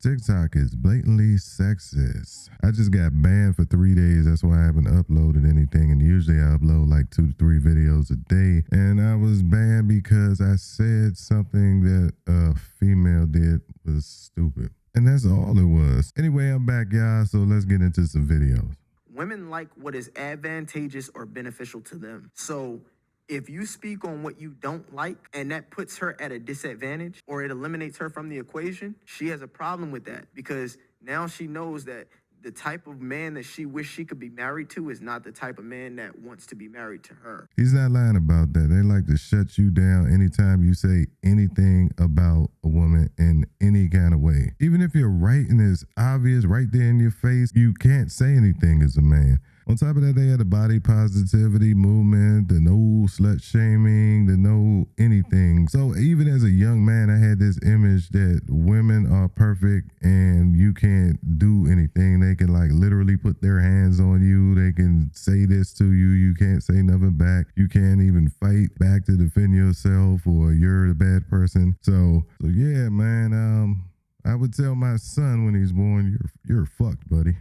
TikTok is blatantly sexist. I just got banned for 3 days. That's why I haven't uploaded anything. And usually I upload like 2 to 3 videos a day. And I was banned because I said something that a female did was stupid. And that's all it was. Anyway, I'm back, y'all. So let's get into some videos. Women like what is advantageous or beneficial to them. So if you speak on what you don't like and that puts her at a disadvantage or it eliminates her from the equation, she has a problem with that because now she knows that the type of man that she wished she could be married to is not the type of man that wants to be married to her. He's not lying about that. They like to shut you down anytime you say anything about a woman in any kind of way. Even if you're right and it's obvious right there in your face, you can't say anything as a man. On top of that, they had the body positivity movement, the no slut shaming, the no anything. So even as a young man, I had this image that women are perfect and you can't do anything. They can like literally put their hands on you. They can say this to you. You can't say nothing back. You can't even fight back to defend yourself or you're the bad person. So yeah, man, I would tell my son when he's born, you're fucked, buddy.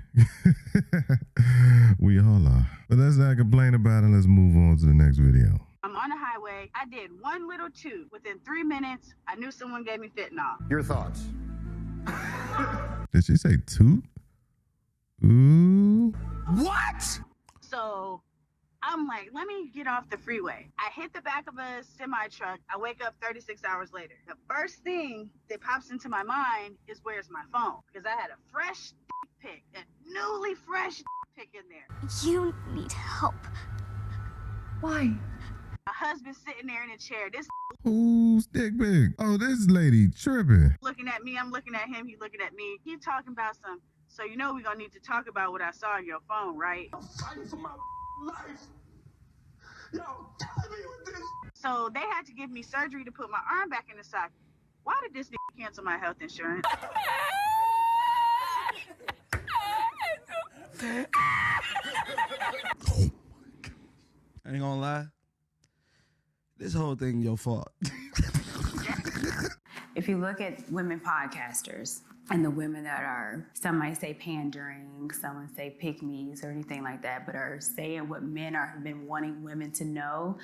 We all are. But let's not complain about it. Let's move on to the next video. I'm on the highway. I did one little toot. Within 3 minutes, I knew someone gave me fentanyl. Your thoughts? Did she say toot? Ooh. What? So I'm like, let me get off the freeway. I hit the back of a semi truck. I wake up 36 hours later. The first thing that pops into my mind is where's my phone? Because I had a fresh pic, a newly fresh pic in there. You need help. Why? My husband's sitting there in a chair. This Who's dick big? Oh, this lady tripping. looking at me, I'm looking at him, he looking at me. He talking about some, so you know we're gonna need to talk about what I saw on your phone, right? I'm fighting for my life. Yo, tell me with this. So they had to give me surgery to put my arm back in the socket. Why did this nigga cancel my health insurance? I ain't gonna lie. This whole thing your fault. If you look at women podcasters and the women that are, some might say pandering, some would say pick-me's or anything like that, but are saying what men have been wanting women to know,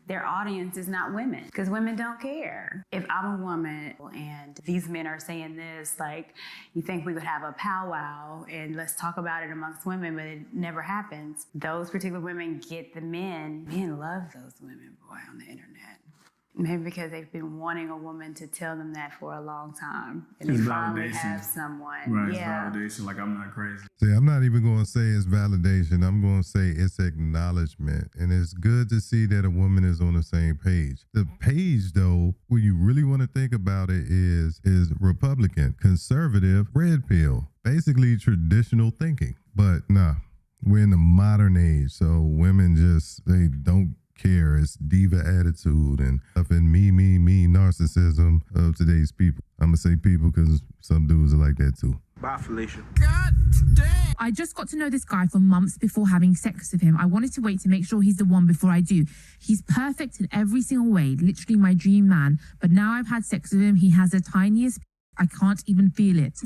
their audience is not women, because women don't care. If I'm a woman and these men are saying this, like, you think we would have a powwow and let's talk about it amongst women, but it never happens. Those particular women get the men. Men love those women, boy, on the internet. Maybe because they've been wanting a woman to tell them that for a long time. And It's they finally validation. have someone. Right, Yeah. it's validation, like I'm not crazy. See, I'm not even going to say it's validation. I'm going to say it's acknowledgement. And it's good to see that a woman is on the same page. The page, though, when you really want to think about it, is Republican, conservative, red pill. Basically traditional thinking. But nah, we're in the modern age. So women just, they don't care. It's diva attitude and stuff and me narcissism of today's people. I'm going to say people because some dudes are like that too. Bye, Felicia. God damn. I just got to know this guy for months before having sex with him. I wanted to wait to make sure he's the one before I do. He's perfect in every single way, literally my dream man. But now I've had sex with him, he has the tiniest I can't even feel it.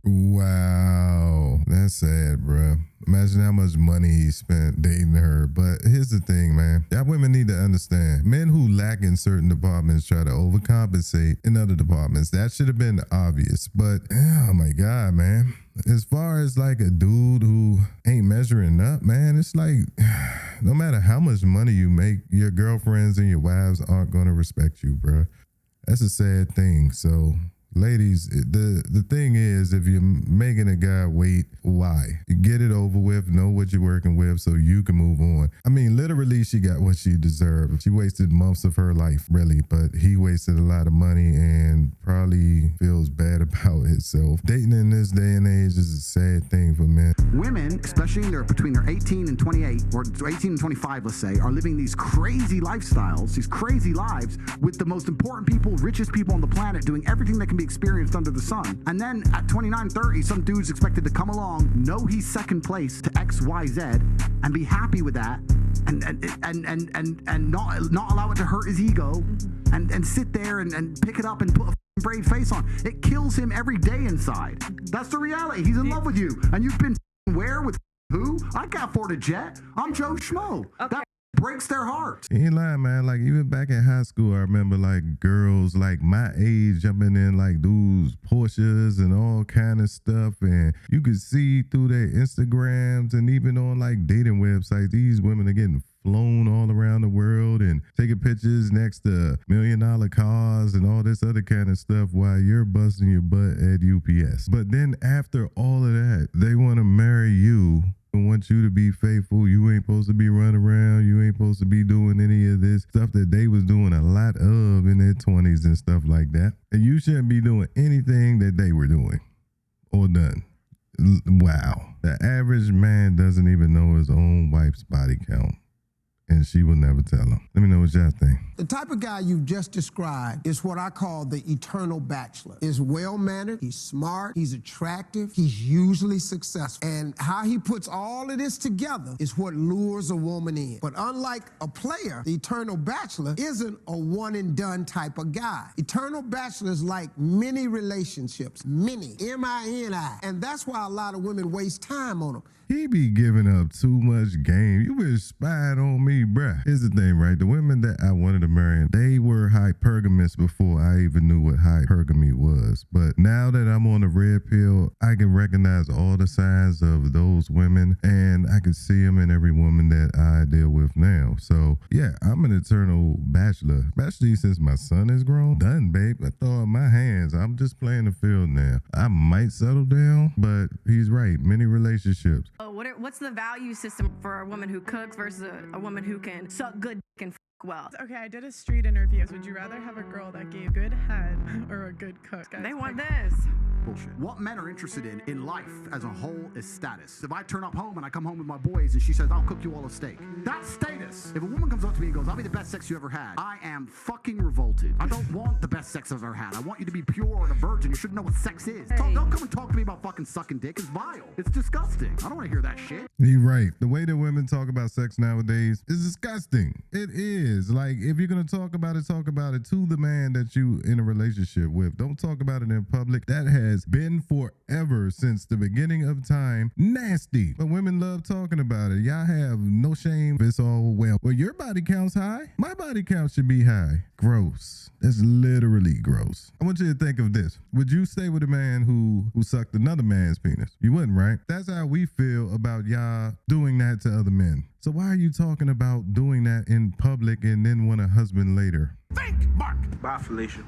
Wow. That's sad, bruh. Imagine how much money he spent dating her. But here's the thing, man. Y'all women need to understand. Men who lack in certain departments try to overcompensate in other departments. That should have been obvious. But, oh my God, man. As far as like a dude who ain't measuring up, man, it's like no matter how much money you make, your girlfriends and your wives aren't going to respect you, bruh. That's a sad thing. So ladies, the thing is, if you're making a guy wait, why? Get it over with, know what you're working with so you can move on. I mean, literally, she got what she deserved. She wasted months of her life, really, but he wasted a lot of money and probably feels bad about himself. Dating in this day and age is a sad thing for men. Women, especially between their 18 and 28, or 18 and 25, let's say, are living these crazy lifestyles, these crazy lives with the most important people, richest people on the planet doing everything that can be experienced under the sun. And then at 29, 30, some dude's expected to come along, know he's second place to X, Y, Z, and be happy with that, and not allow it to hurt his ego, and sit there and pick it up and put a brave face on. It kills him every day inside. That's the reality. He's in love with you. And you've been where with who? I can't afford a jet. I'm Joe Schmo. Okay. That breaks their heart. You ain't lying, man. Like, even back in high school, I remember, like, girls, like, my age jumping in, like, dudes, Porsches and all kind of stuff. And you could see through their Instagrams and even on, like, dating websites, these women are getting flown all around the world and taking pictures next to $1 million cars and all this other kind of stuff while you're busting your butt at UPS. But then after all of that, they want to marry you and want you to be faithful. You ain't supposed to be running around. You ain't supposed to be doing any of this stuff that they was doing a lot of in their 20s and stuff like that. And you shouldn't be doing anything that they were doing or done. Wow. The average man doesn't even know his own wife's body count, and she will never tell him. Let me know what y'all think. The type of guy you've just described is what I call the eternal bachelor. He's well-mannered, he's smart, he's attractive, he's usually successful. And how he puts all of this together is what lures a woman in. But unlike a player, the eternal bachelor isn't a one-and-done type of guy. Eternal bachelor is like many relationships, many, M-I-N-I. And that's why a lot of women waste time on him. He be giving up too much game. You been spying on me, bruh. Here's the thing, right? The women that I wanted to marry, they were hypergamous before I even knew what hypergamy was. But now that I'm on the red pill, I can recognize all the signs of those women, and I can see them in every woman that I deal with now. So, yeah, I'm an eternal bachelor, especially since my son is grown. Done, babe. I throw in my hands. I'm just playing the field now. I might settle down, but he's right. Many relationships. What's the value system for a woman who cooks versus a woman who can suck good dick and well? Okay, I did a street interview. Would you rather have a girl that gave good head or a good cook? Guys, they want this. Bullshit. What men are interested in life as a whole is status. If I turn up home and I come home with my boys and she says, I'll cook you all a steak, that's status. If a woman comes up to me and goes, I'll be the best sex you ever had, I am fucking revolted. I don't want the best sex I've ever had. I want you to be pure and a virgin. You should know what sex is. Hey. Don't come and talk to me about fucking sucking dick. It's vile. It's disgusting. I don't want to hear that shit. You're right. The way that women talk about sex nowadays is disgusting. It is. Like, if you're going to talk about it to the man that you in a relationship with. Don't talk about it in public. That has been forever since the beginning of time. Nasty. But women love talking about it. Y'all have no shame. It's all, well, your body count's high. My body count should be high. Gross. That's literally gross. I want you to think of this. Would you stay with a man who sucked another man's penis? You wouldn't, right? That's how we feel about y'all doing that to other men. So why are you talking about doing that in public and then want a husband later? Think, Mark. Bye, Felicia.